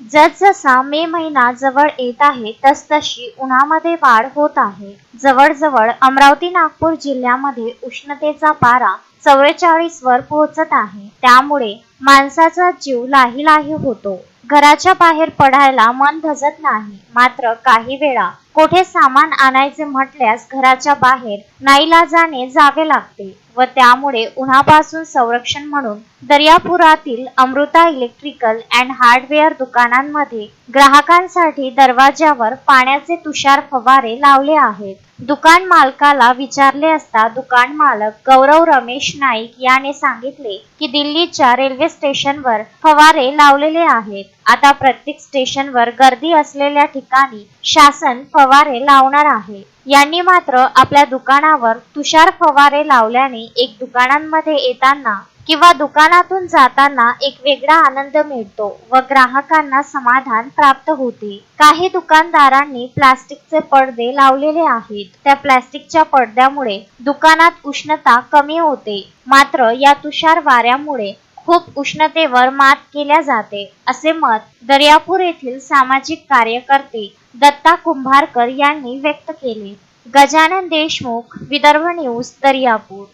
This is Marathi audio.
जसजसा मे महिना जवळ येत आहे तसतशी उन्हामध्ये वाढ होत आहे. जवळजवळ अमरावती नागपूर जिल्ह्यामध्ये उष्णतेचा पारा 44 वर पोहोचत आहे. त्यामुळे माणसाचा जीव लाहीलाही होतो. घराच्या बाहेर पडायला मन धजत नाही. मात्र काही वेळा कोठे सामान आणायचे म्हटल्यास घराच्या बाहेर नाईलाजाने जावे लागते व त्यामुळे उन्हापासून संरक्षण म्हणून दर्यापुरातील अमृता इलेक्ट्रिकल अँड हार्डवेअर दुकानांमध्ये ग्राहकांसाठी दरवाज्यावर पाण्याचे तुषार फवारे लावले आहेत. दुकान मालकाला विचारले असता दुकान मालक गौरव रमेश नाईक याने सांगितले की दिल्लीच्या रेल्वे स्टेशनवर फवारे लावलेले आहेत. आता प्रत्येक स्टेशनवर गर्दी असलेल्या ठिकाणी शासन फवारे लावणार आहे. यांनी मात्र आपल्या दुकानावर तुषार फवारे लावल्याने एक दुकानांमध्ये येताना किंवा दुकानातून जाताना एक वेगळा आनंद मिळतो व ग्राहकांना समाधान प्राप्त होते. काही दुकानदारांनी प्लास्टिकचे पडदे लावलेले आहेत. त्या प्लास्टिकच्या पडद्यामुळे दुकानात उष्णता कमी होते. मात्र या तुषार वाऱ्यामुळे खूप उष्णतेवर मात केल्या जाते असे मत दर्यापूर येथील सामाजिक कार्यकर्ते दत्ता कुंभारकर यांनी व्यक्त केले. गजानन देशमुख, विदर्भ न्यूज, दर्यापूर.